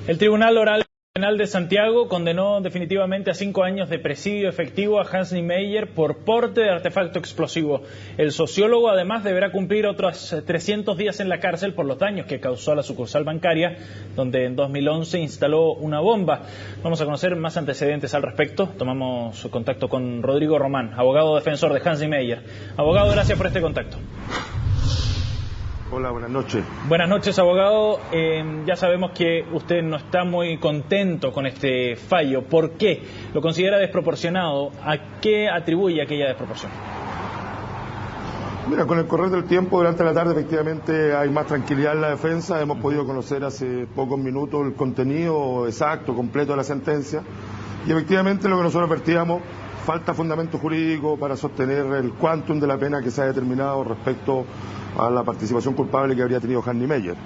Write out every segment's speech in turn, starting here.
El Tribunal Oral Penal de Santiago condenó definitivamente a 5 años de presidio efectivo a Hans Niemeyer por porte de artefacto explosivo. El sociólogo además deberá cumplir otros 300 días en la cárcel por los daños que causó a la sucursal bancaria, donde en 2011 instaló una bomba. Vamos a conocer más antecedentes al respecto. Tomamos contacto con Rodrigo Román, abogado defensor de Hans Niemeyer. Abogado, gracias por este contacto. Hola, buenas noches. Buenas noches, abogado. Ya sabemos que usted no está muy contento con este fallo. ¿Por qué? ¿Lo considera desproporcionado? ¿A qué atribuye aquella desproporción? Mira, con el correr del tiempo, durante la tarde, efectivamente, hay más tranquilidad en la defensa. Hemos podido conocer hace pocos minutos el contenido exacto, completo de la sentencia. Y efectivamente, lo que nosotros advertíamos, falta fundamento jurídico para sostener el quantum de la pena que se ha determinado respecto a la participación culpable que habría tenido Hans Niemeyer.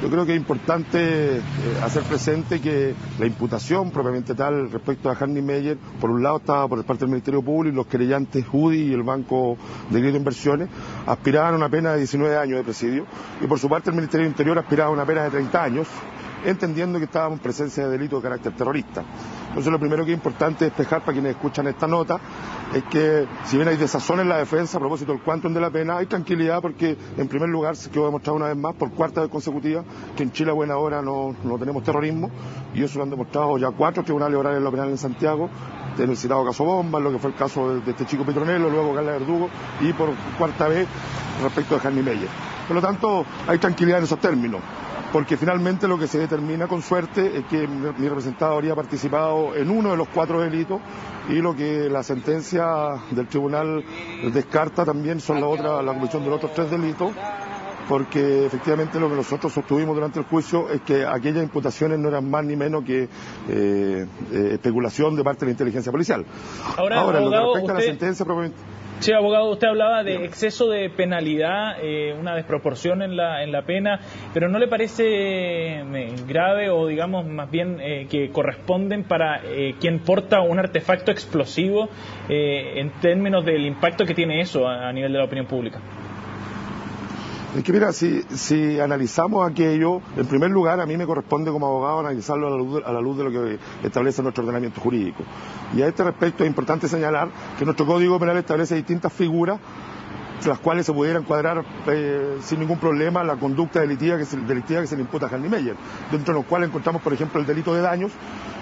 Yo creo que es importante hacer presente que la imputación propiamente tal respecto a Hans Niemeyer, por un lado estaba por parte del Ministerio Público, los querellantes UDI y el Banco de Crédito de Inversiones aspiraban a una pena de 19 años de presidio, y por su parte el Ministerio del Interior aspiraba a una pena de 30 años, entendiendo que estábamos en presencia de delito de carácter terrorista. Entonces lo primero que es importante despejar para quienes escuchan esta nota es que si bien hay desazón en la defensa a propósito del quantum de la pena, hay tranquilidad porque en primer lugar se quedó demostrado una vez más, por cuarta vez consecutiva, que en Chile a buena hora no tenemos terrorismo, y eso lo han demostrado ya 4 tribunales orales en lo penal en Santiago, en el citado caso Bomba, lo que fue el caso de este chico Petronelo, luego Carla Verdugo, y por cuarta vez respecto de Hans Niemeyer. Por lo tanto, hay tranquilidad en esos términos, porque finalmente lo que se determina con suerte es que mi representado habría participado en uno de los 4 delitos, y lo que la sentencia del tribunal descarta también son la comisión de los otros 3 delitos, porque efectivamente lo que nosotros sostuvimos durante el juicio es que aquellas imputaciones no eran más ni menos que especulación de parte de la inteligencia policial. Ahora abogado, lo que respecta a la sentencia propiamente... Sí, abogado, usted hablaba de exceso de penalidad, una desproporción en la pena, pero ¿no le parece grave o digamos más bien que corresponden para quien porta un artefacto explosivo en términos del impacto que tiene eso a nivel de la opinión pública? Es que mira, si analizamos aquello, en primer lugar a mí me corresponde como abogado analizarlo a la luz de lo que establece nuestro ordenamiento jurídico. Y a este respecto es importante señalar que nuestro Código Penal establece distintas figuras las cuales se pudiera encuadrar sin ningún problema la conducta delictiva que se le imputa a Hans Niemeyer, dentro de los cuales encontramos, por ejemplo, el delito de daños,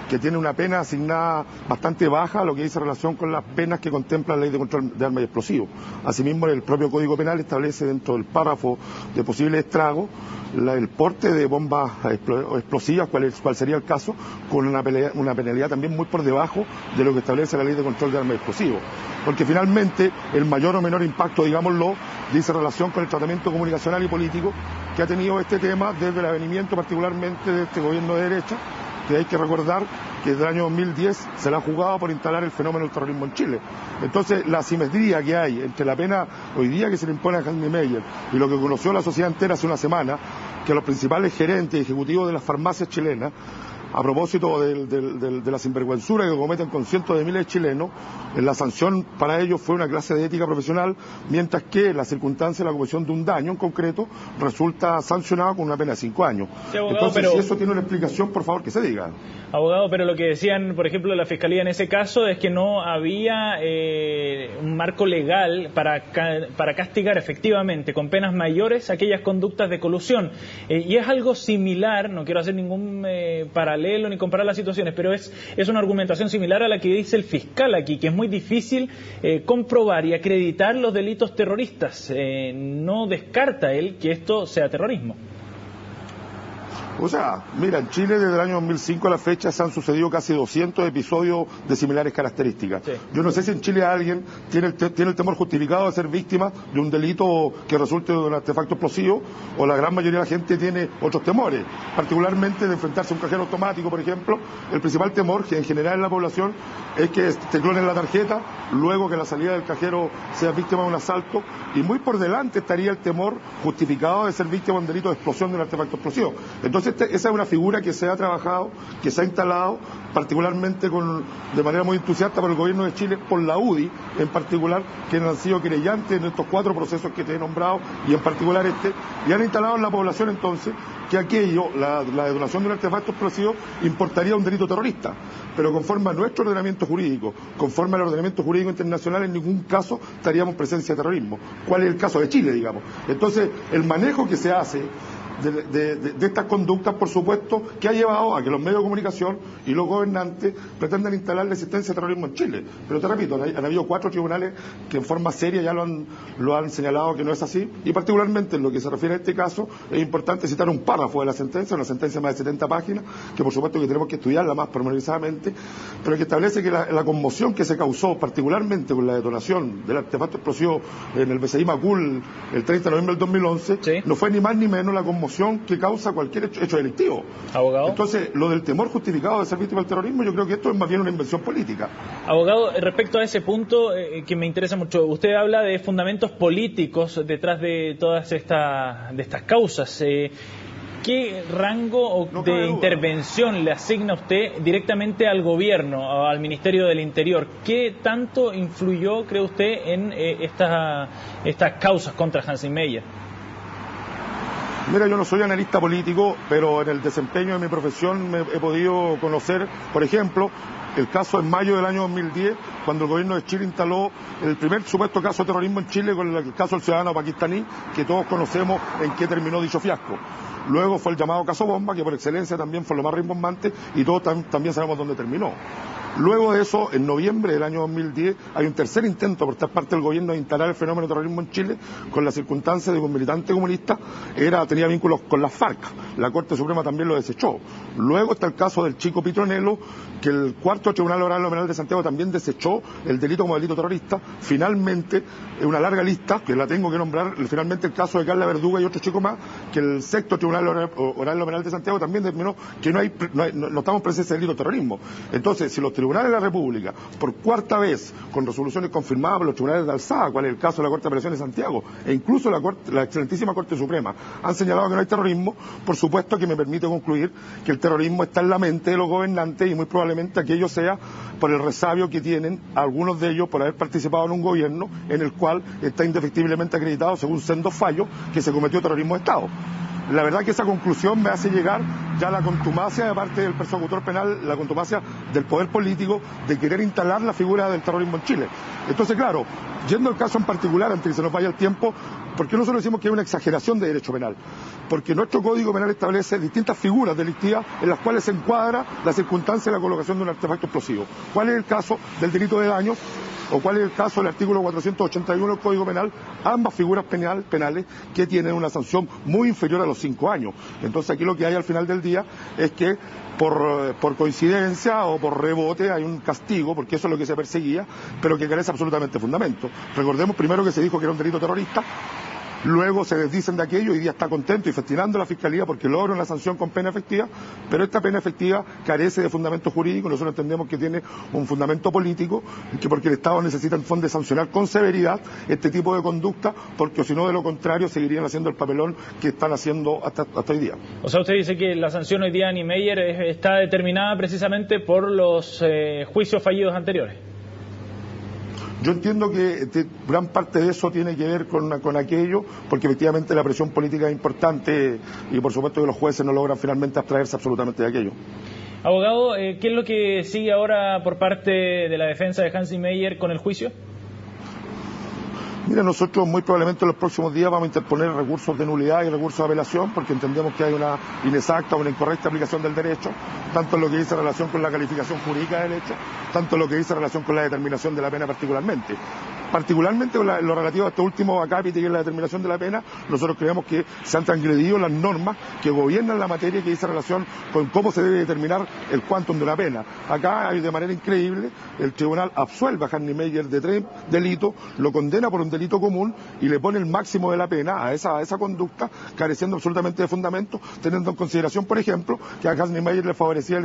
que tiene una pena asignada bastante baja, lo que dice relación con las penas que contempla la Ley de Control de Armas y Explosivos. Asimismo, el propio Código Penal establece dentro del párrafo de posibles estragos el porte de bombas explosivas, cuál sería el caso, con una penalidad también muy por debajo de lo que establece la Ley de Control de Armas y Explosivos. Porque finalmente el mayor o menor impacto, digámoslo, dice relación con el tratamiento comunicacional y político que ha tenido este tema desde el avenimiento particularmente de este gobierno de derecha, que hay que recordar que desde el año 2010 se la ha jugado por instalar el fenómeno del terrorismo en Chile. Entonces, la asimetría que hay entre la pena hoy día que se le impone a Hans Niemeyer y lo que conoció la sociedad entera hace una semana, que los principales gerentes y ejecutivos de las farmacias chilenas, a propósito de la sinvergüenzura que cometen con cientos de miles de chilenos, la sanción para ellos fue una clase de ética profesional, mientras que la circunstancia de la comisión de un daño en concreto resulta sancionado con una pena de 5 años. Sí, abogado, entonces, si eso tiene una explicación, por favor, que se diga. Abogado, pero lo que decían, por ejemplo, la Fiscalía en ese caso es que no había un marco legal para castigar efectivamente con penas mayores aquellas conductas de colusión. Y es algo similar, no quiero hacer ningún paralelo ni comparar las situaciones, pero es una argumentación similar a la que dice el fiscal aquí, que es muy difícil comprobar y acreditar los delitos terroristas. No descarta él que esto sea terrorismo. O sea, mira, en Chile desde el año 2005 a la fecha se han sucedido casi 200 episodios de similares características. Sí. Yo no sé si en Chile alguien tiene el temor justificado de ser víctima de un delito que resulte de un artefacto explosivo, o la gran mayoría de la gente tiene otros temores, particularmente de enfrentarse a un cajero automático, por ejemplo. El principal temor que en general en la población es que te clonen la tarjeta, luego que la salida del cajero sea víctima de un asalto, y muy por delante estaría el temor justificado de ser víctima de un delito de explosión de un artefacto explosivo. Entonces esa es una figura que se ha trabajado, que se ha instalado particularmente de manera muy entusiasta por el gobierno de Chile, por la UDI en particular, que han sido querellantes en estos 4 procesos que te he nombrado, y en particular y han instalado en la población entonces que aquello, la detonación de un artefacto explosivo, importaría un delito terrorista. Pero conforme a nuestro ordenamiento jurídico, conforme al ordenamiento jurídico internacional, en ningún caso estaríamos en presencia de terrorismo. ¿Cuál es el caso de Chile, digamos? Entonces, el manejo que se hace de estas conductas, por supuesto, que ha llevado a que los medios de comunicación y los gobernantes pretendan instalar la existencia de terrorismo en Chile. Pero te repito, han habido 4 tribunales que en forma seria ya lo han señalado que no es así, y particularmente en lo que se refiere a este caso, es importante citar un párrafo de la sentencia, una sentencia de más de 70 páginas, que por supuesto que tenemos que estudiarla más pormenorizadamente, pero que establece que la conmoción que se causó, particularmente con la detonación del artefacto explosivo en el BCI Macul el 30 de noviembre del 2011, ¿sí?, no fue ni más ni menos la conmoción que causa cualquier hecho delictivo. Abogado. Entonces, lo del temor justificado de ser víctima del terrorismo, yo creo que esto es más bien una invención política. Abogado, respecto a ese punto que me interesa mucho, usted habla de fundamentos políticos detrás de todas estas causas. ¿Qué rango de intervención le asigna usted directamente al gobierno, al Ministerio del Interior? ¿Qué tanto influyó, cree usted, en estas causas contra Hansi Meyer? Mira, yo no soy analista político, pero en el desempeño de mi profesión he podido conocer, por ejemplo, el caso en mayo del año 2010, cuando el gobierno de Chile instaló el primer supuesto caso de terrorismo en Chile, con el caso del ciudadano pakistaní, que todos conocemos en qué terminó dicho fiasco. Luego fue el llamado caso Bomba, que por excelencia también fue lo más rimbombante, y todos también sabemos dónde terminó. Luego de eso, en noviembre del año 2010, hay un tercer intento por parte del gobierno de instalar el fenómeno de terrorismo en Chile, con la circunstancia de que un militante comunista tenía vínculos con las FARC. La Corte Suprema también lo desechó. Luego está el caso del chico Pitronello, que el cuarto Tribunal Oral Penal de Santiago también desechó el delito como delito terrorista. Finalmente, una larga lista, que la tengo que nombrar, finalmente el caso de Carla Verduga y otro chico más, que el sexto Tribunal Oral Penal de Santiago también determinó que no estamos en presencia de delito terrorismo. Entonces, si los tribunales de la República, por 4ª vez, con resoluciones confirmadas por los tribunales de alzada, cual es el caso de la Corte de Apelaciones de Santiago, e incluso la excelentísima Corte Suprema, han señalado que no hay terrorismo, por supuesto que me permite concluir que el terrorismo está en la mente de los gobernantes, y muy probablemente aquello sea por el resabio que tienen algunos de ellos por haber participado en un gobierno en el cual está indefectiblemente acreditado, según sendos fallos, que se cometió terrorismo de Estado. La verdad que esa conclusión me hace llegar ya la contumacia de parte del persecutor penal, la contumacia del poder político de querer instalar la figura del terrorismo en Chile. Entonces, claro, yendo al caso en particular, antes que se nos vaya el tiempo, ¿por qué nosotros decimos que hay una exageración de derecho penal? Porque nuestro Código Penal establece distintas figuras delictivas en las cuales se encuadra la circunstancia de la colocación de un artefacto explosivo. ¿Cuál es el caso del delito de daño? ¿O cuál es el caso del artículo 481 del Código Penal? Ambas figuras penales que tienen una sanción muy inferior a los 5 años. Entonces aquí lo que hay al final del día es que por coincidencia o por rebote hay un castigo, porque eso es lo que se perseguía, pero que carece absolutamente de fundamento. Recordemos primero que se dijo que era un delito terrorista. Luego se desdicen de aquello, y hoy día está contento y festinando la Fiscalía porque logra una sanción con pena efectiva, pero esta pena efectiva carece de fundamento jurídico. Nosotros entendemos que tiene un fundamento político, porque el Estado necesita en fondo de sancionar con severidad este tipo de conducta, porque si no, de lo contrario, seguirían haciendo el papelón que están haciendo hasta hoy día. O sea, usted dice que la sanción hoy día a Niemeyer está determinada precisamente por los juicios fallidos anteriores. Yo entiendo que gran parte de eso tiene que ver con aquello, porque efectivamente la presión política es importante y por supuesto que los jueces no logran finalmente abstraerse absolutamente de aquello. Abogado, ¿qué es lo que sigue ahora por parte de la defensa de Hansi Meyer con el juicio? Mira, nosotros muy probablemente en los próximos días vamos a interponer recursos de nulidad y recursos de apelación, porque entendemos que hay una inexacta o una incorrecta aplicación del derecho, tanto en lo que dice relación con la calificación jurídica del hecho, tanto en lo que dice relación con la determinación de la pena particularmente. Particularmente con lo relativo a este último acápite, que es la determinación de la pena, nosotros creemos que se han transgredido las normas que gobiernan la materia, que dice relación con cómo se debe determinar el quantum de una pena. Acá, de manera increíble, el tribunal absuelve a Hansi Meyer de 3 delitos, lo condena por un delito común y le pone el máximo de la pena a esa conducta, careciendo absolutamente de fundamento, teniendo en consideración, por ejemplo, que a Hansi Meyer le favorecía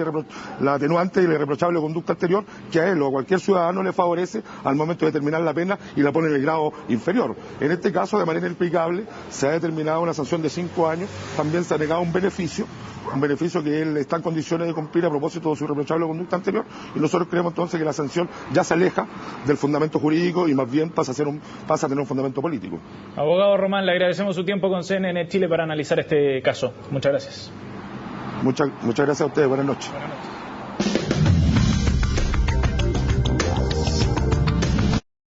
la atenuante y la irreprochable conducta anterior, que a él o a cualquier ciudadano le favorece al momento de determinar la pena pena y la pone en el grado inferior. En este caso, de manera inexplicable, se ha determinado una sanción de 5 años, también se ha negado un beneficio que él está en condiciones de cumplir a propósito de su irreprochable conducta anterior, y nosotros creemos entonces que la sanción ya se aleja del fundamento jurídico y más bien pasa a tener un fundamento político. Abogado Román, le agradecemos su tiempo con CNN Chile para analizar este caso. Muchas gracias. Muchas gracias a ustedes. Buenas noches. Buenas noches.